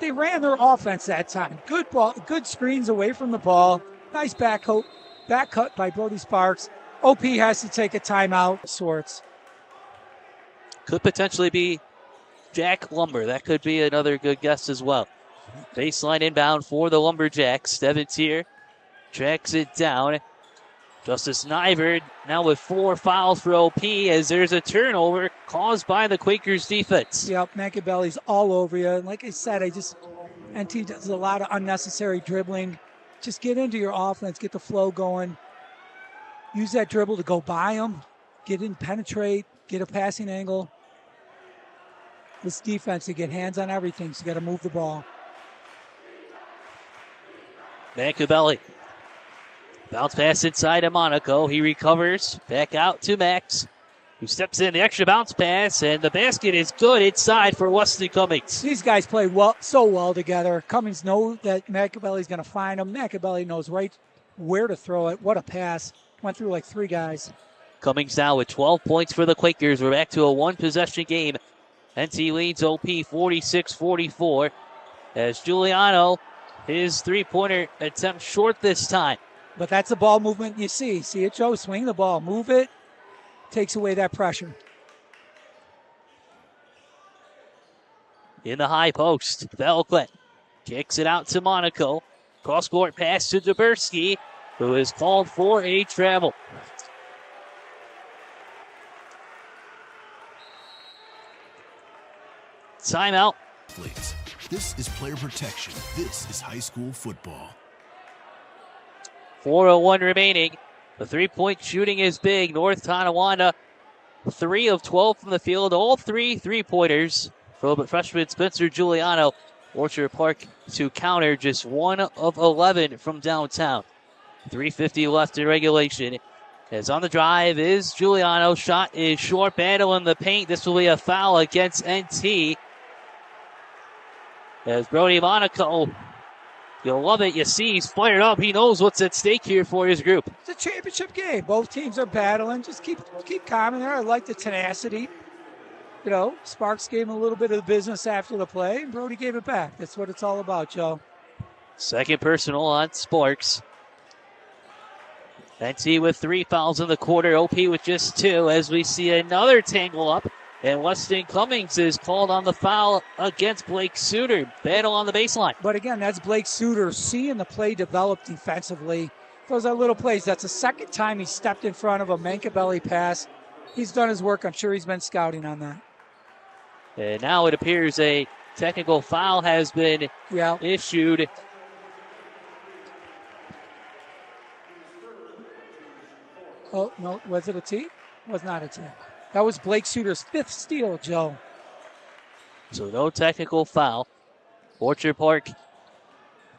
they ran their offense that time. Good ball, good screens away from the ball. Nice back cut by Brody Sparks. OP has to take a timeout of sorts. Could potentially be Jack Lumber. That could be another good guess as well. Baseline inbound for the Lumberjacks. Devontier tracks it down. Justice Nivert now with 4 fouls for OP as there's a turnover caused by the Quakers defense. Yep, Machiavelli's all over you. Like I said, NT does a lot of unnecessary dribbling. Just get into your offense, get the flow going. Use that dribble to go by them. Get in, penetrate, get a passing angle. This defense, to get hands on everything, so you got to move the ball. Machiavelli. Bounce pass inside to Monaco. He recovers. Back out to Max, who steps in the extra bounce pass, and the basket is good inside for Wesley Cummings. These guys play so well together. Cummings knows that Machiavelli's going to find him. Machiavelli knows right where to throw it. What a pass. Went through like 3 guys. Cummings now with 12 points for the Quakers. We're back to a 1-possession game. NT leads OP 46-44 as Giuliano, his 3-pointer attempt short this time. But that's the ball movement you see. See it, Joe? Swing the ball. Move it. Takes away that pressure. In the high post, Velquet kicks it out to Monaco. Cross-court pass to Taberski, who is called for a travel. Timeout. This is player protection. This is high school football. 4:01 remaining. The 3-point shooting is big. North Tonawanda, 3 of 12 from the field. All 3 3-pointers from freshman Spencer Giuliano. Orchard Park to counter, just 1 of 11 from downtown. 3:50 left in regulation. As on the drive is Giuliano. Shot is short. Battle in the paint. This will be a foul against NT. As Brody Monaco You'll love it. You see he's fired up. He knows what's at stake here for his group. It's a championship game. Both teams are battling. Just keep calm in there. I like the tenacity. You know, Sparks gave him a little bit of the business after the play, and Brody gave it back. That's what it's all about, Joe. Second personal on Sparks. NT with 3 fouls in the quarter. OP with just 2 as we see another tangle up. And Weston Cummings is called on the foul against Blake Suter. Battle on the baseline. But again, that's Blake Suter seeing the play develop defensively. Those are little plays. That's the second time he stepped in front of a Mankabelli pass. He's done his work. I'm sure he's been scouting on that. And now it appears a technical foul has been issued. Oh, no. Was it a T? Was not a T. That was Blake Suter's 5th steal, Joe. So no technical foul. Orchard Park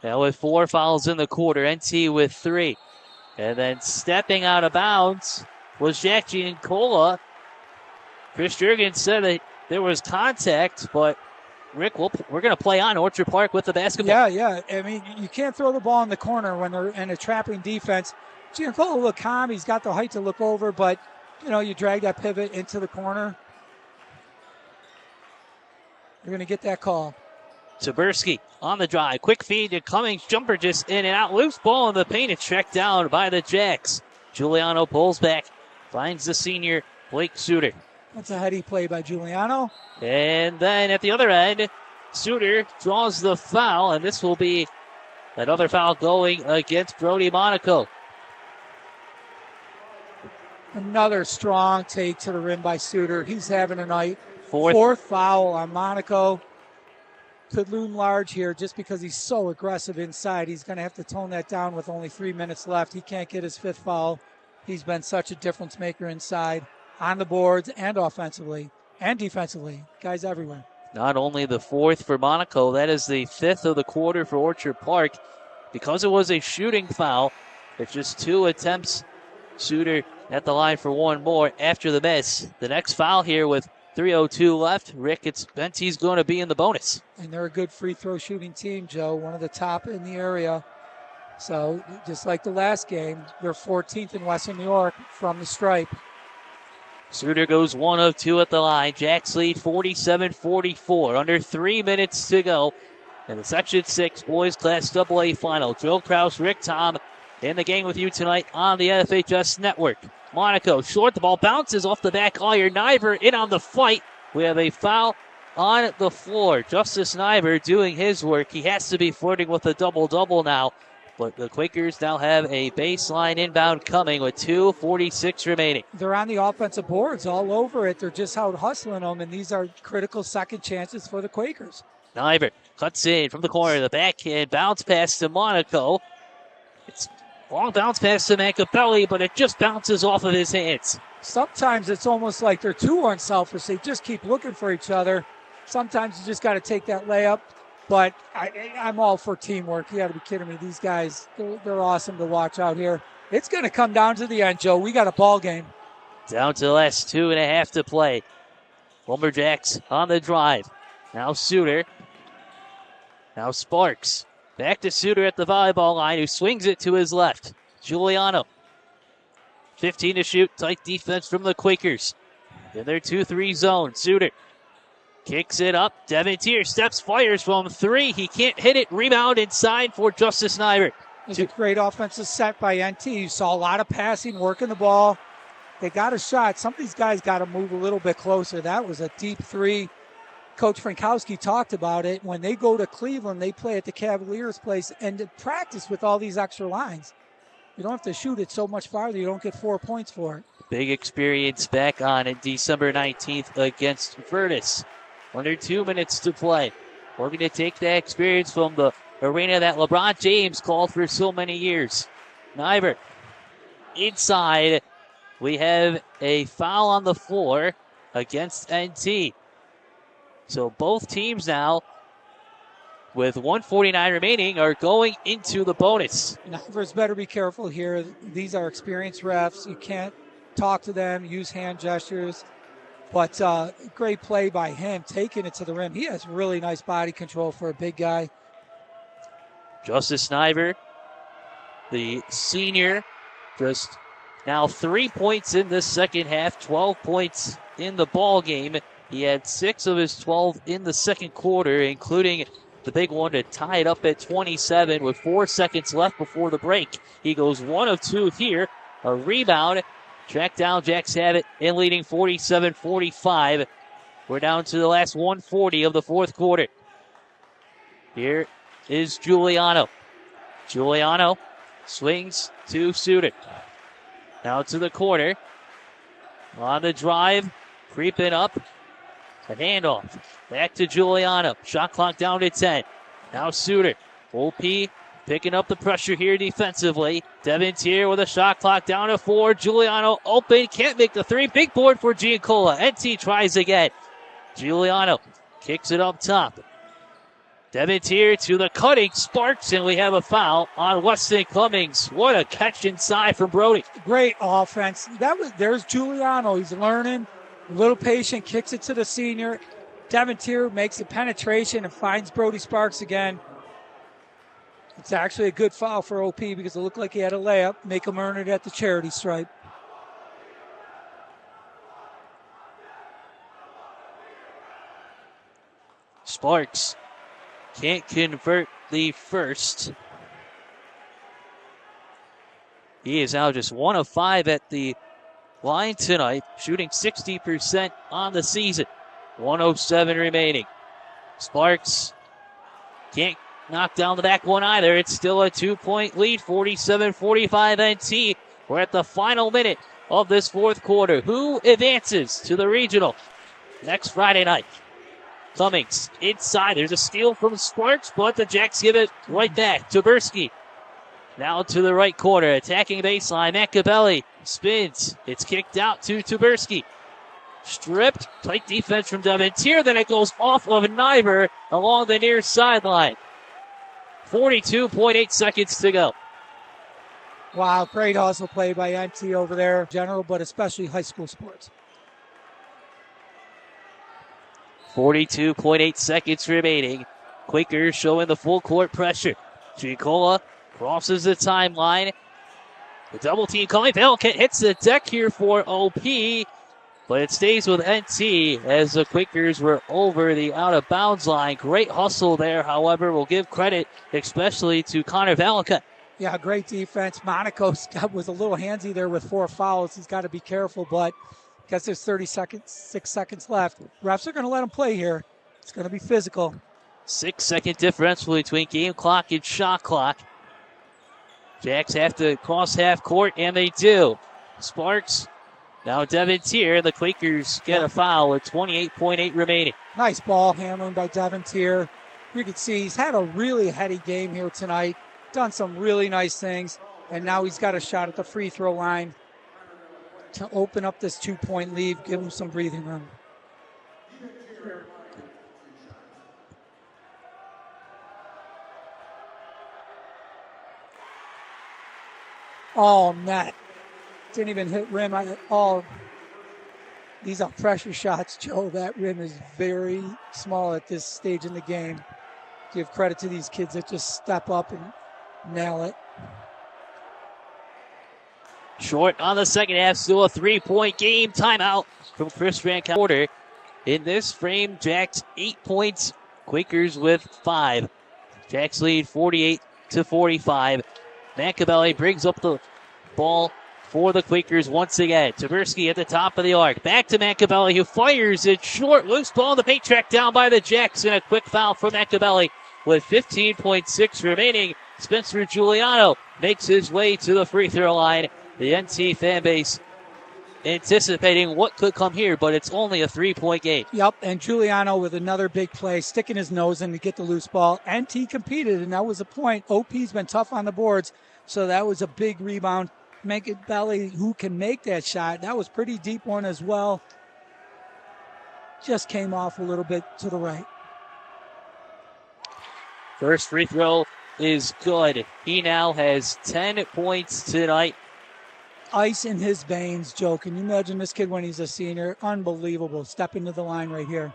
now with 4 fouls in the quarter. NT with 3. And then stepping out of bounds was Jack Giancola. Chris Jurgens said that there was contact, but Rick, we're going to play on Orchard Park with the basketball. Yeah. I mean, you can't throw the ball in the corner when they're in a trapping defense. Giancola look calm. He's got the height to look over, but, you know, you drag that pivot into the corner. You're going to get that call. Taberski on the drive. Quick feed to Cummings. Jumper just in and out. Loose ball in the paint. It's checked down by the Jacks. Giuliano pulls back. Finds the senior, Blake Suter. That's a heady play by Giuliano. And then at the other end, Suter draws the foul, and this will be another foul going against Brody Monaco. Another strong take to the rim by Suter. He's having a night. Fourth foul on Monaco. Could loom large here just because he's so aggressive inside. He's going to have to tone that down with only 3 minutes left. He can't get his 5th foul. He's been such a difference maker inside, on the boards, and offensively, and defensively. Guys everywhere. Not only the 4th for Monaco, that is the 5th of the quarter for Orchard Park. Because it was a shooting foul, it's just 2 attempts. Suter at the line for 1 more after the miss. The next foul here with 3:02 left. Rick, it's Benty's going to be in the bonus. And they're a good free throw shooting team, Joe. One of the top in the area. So just like the last game, they're 14th in Western New York from the stripe. Suter goes 1 of 2 at the line. Jacks lead 47-44. Under 3 minutes to go in the Section 6 Boys Class AA Final. Joe Kraus, Rick Tom in the game with you tonight on the NFHS Network. Monaco short. The ball bounces off the back iron. Niver in on the fight. We have a foul on the floor. Justice Niver doing his work. He has to be flirting with a double-double now. But the Quakers now have a baseline inbound coming with 2:46 remaining. They're on the offensive boards all over it. They're just out hustling them, and these are critical second chances for the Quakers. Niver cuts in from the corner. The backhand bounce pass to Monaco. It's long bounce pass to Mankabelli, but it just bounces off of his hands. Sometimes it's almost like they're too unselfish. They just keep looking for each other. Sometimes you just got to take that layup. But I'm all for teamwork. You got to be kidding me. These guys, they're awesome to watch out here. It's going to come down to the end, Joe. We got a ball game. Down to the last 2.5 to play. Lumberjacks on the drive. Now Suter. Now Sparks. Back to Suter at the volleyball line, who swings it to his left. Giuliano. 15 to shoot. Tight defense from the Quakers. In their 2-3 zone. Suter kicks it up. Devin Tier steps, fires from 3. He can't hit it. Rebound inside for Justice Niver. It's a great offensive set by NT. You saw a lot of passing, working the ball. They got a shot. Some of these guys got to move a little bit closer. That was a deep 3. Coach Frankowski talked about it. When they go to Cleveland, they play at the Cavaliers' place and to practice with all these extra lines. You don't have to shoot it so much farther. You don't get 4 points for it. Big experience back on it December 19th against Virtus. Under 2 minutes to play. We're going to take that experience from the arena that LeBron James called for so many years. Niver inside. We have a foul on the floor against NT. So both teams now, with 1:49 remaining, are going into the bonus. Niver's better be careful here. These are experienced refs. You can't talk to them, use hand gestures. But great play by him, taking it to the rim. He has really nice body control for a big guy. Justice Sniver, the senior, just now 3 points in this second half, 12 points in the ball game. He had 6 of his 12 in the second quarter, including the big one to tie it up at 27 with 4 seconds left before the break. He goes 1 of 2 here. A rebound. Track down, Jacks have it in leading 47-45. We're down to the last 140 of the fourth quarter. Here is Giuliano. Giuliano swings to Suter. Now to the corner. On the drive, creeping up. A handoff. Back to Giuliano. Shot clock down to 10. Now Suter. OP picking up the pressure here defensively. Devins here with a shot clock down to 4. Giuliano open. Can't make the 3. Big board for Giancola. NT tries again. Giuliano kicks it up top. Devins here to the cutting Sparks, and we have a foul on Weston Cummings. What a catch inside from Brody. Great offense. There's Giuliano. He's learning. A little patient, kicks it to the senior. Devontier makes the penetration and finds Brody Sparks again. It's actually a good foul for OP because it looked like he had a layup. Make him earn it at the charity stripe. Sparks can't convert the first. He is now just 1 of 5 at the line tonight, shooting 60% on the season. 1:07 remaining. Sparks can't knock down the back one either. It's still a 2-point lead, 47-45 NT. We're at the final minute of this fourth quarter. Who advances to the regional next Friday night? Cummings inside. There's a steal from Sparks, but the Jacks give it right back. Tuberski now to the right corner, attacking baseline. Macabelli spins. It's kicked out to Tuberski. Stripped. Tight defense from Devontier. Then it goes off of Niver along the near sideline. 42.8 seconds to go. Wow, great hustle play by NT over there, general, but especially high school sports. 42.8 seconds remaining. Quakers showing the full court pressure. Giancola crosses the timeline. The double team coming. Valcott hits the deck here for OP, but it stays with NT as the Quakers were over the out of bounds line. Great hustle there, however. We'll give credit especially to Connor Valcott. Yeah, great defense. Monaco was a little handsy there with 4 fouls. He's got to be careful, but I guess there's 6 seconds left. Refs are going to let him play here. It's going to be physical. 6-second differential between game clock and shot clock. Jacks have to cross half court, and they do. Sparks, now Devontier. The Quakers get a foul with 28.8 remaining. Nice ball handling by Devontier. You can see he's had a really heady game here tonight. Done some really nice things, and now he's got a shot at the free throw line to open up this 2-point lead, give him some breathing room. Oh, net. Didn't even hit rim at all. These are pressure shots, Joe. That rim is very small at this stage in the game. Give credit to these kids that just step up and nail it. Short on the second half, still a 3-point game. Timeout from Chris Van Counter. In this frame, Jacks 8 points, Quakers with 5. Jacks lead 48-45. Macabelli brings up the ball for the Quakers once again. Tuberski at the top of the arc. Back to Macabelli, who fires it short. Loose ball in the paint, track down by the Jacks, and a quick foul from Macabelli with 15.6 remaining. Spencer Giuliano makes his way to the free throw line. The NT fan base anticipating what could come here, but it's only a 3-point game. Yep, and Giuliano with another big play, sticking his nose in to get the loose ball. NT competed, and that was a point. OP's been tough on the boards, so that was a big rebound. Macabelli, who can make that shot. That was pretty deep one as well. Just came off a little bit to the right. First free throw is good. He now has 10 points tonight. Ice in his veins, Joe. Can you imagine this kid when he's a senior? Unbelievable. Step into the line right here.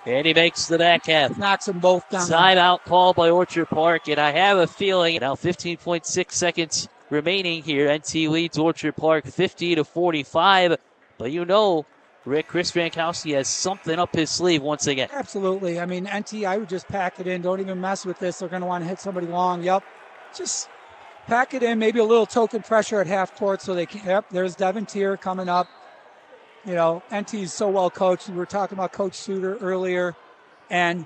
And he makes the back half. Knocks them both down. Timeout called by Orchard Park, and I have a feeling now 15.6 seconds remaining here. NT leads Orchard Park 50-45, but you know Chris Frankowski has something up his sleeve once again. Absolutely. I mean, NT, I would just pack it in. Don't even mess with this. They're going to want to hit somebody long. Yep. Just pack it in. Maybe a little token pressure at half court so they can. Yep, there's Devin Tier coming up. You know, NT is so well coached. We were talking about Coach Suter earlier and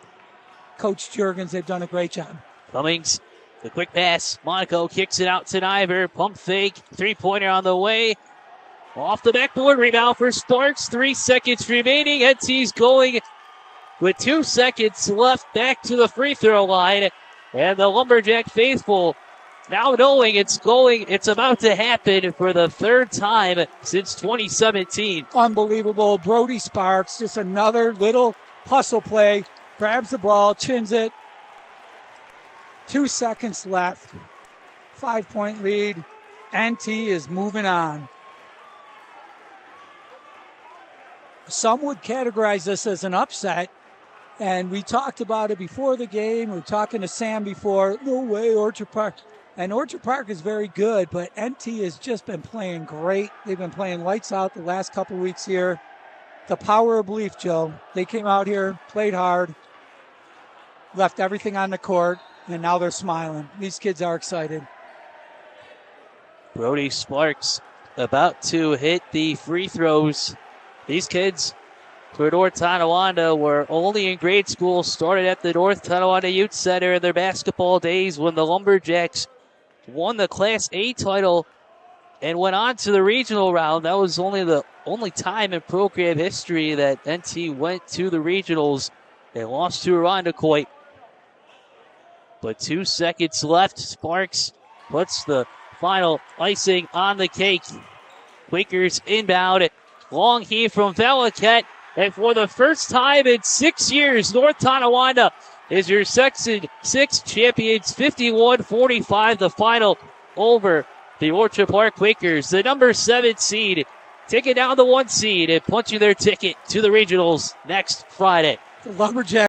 Coach Juergens. They've done a great job. Cummings, the quick pass. Monaco kicks it out to Niver. Pump fake. Three-pointer on the way. Off the backboard. Rebound for Sparks. 3 seconds remaining. NT's going with 2 seconds left back to the free throw line. And the Lumberjack faithful now knowing it's about to happen for the third time since 2017. Unbelievable. Brody Sparks, just another little hustle play. Grabs the ball, chins it. 2 seconds left. 5-point lead. NT is moving on. Some would categorize this as an upset. And we talked about it before the game. We were talking to Sam before. No way, Orchard Park. And Orchard Park is very good, but NT has just been playing great. They've been playing lights out the last couple weeks here. The power of belief, Joe. They came out here, played hard, left everything on the court, and now they're smiling. These kids are excited. Brody Sparks about to hit the free throws. These kids for North Tonawanda were only in grade school, started at the North Tonawanda Youth Center in their basketball days when the Lumberjacks won the Class A title and went on to the regional round. That was the only time in program history that NT went to the regionals. They lost to Irondequoit. But 2 seconds left. Sparks puts the final icing on the cake. Quakers inbound. Long heave from Veliket. And for the first time in 6 years, North Tonawanda is your Section 6 champions, 51-45, the final over the Orchard Park Quakers. The number 7 seed taking down the 1 seed and punching their ticket to the regionals next Friday. The Lumberjacks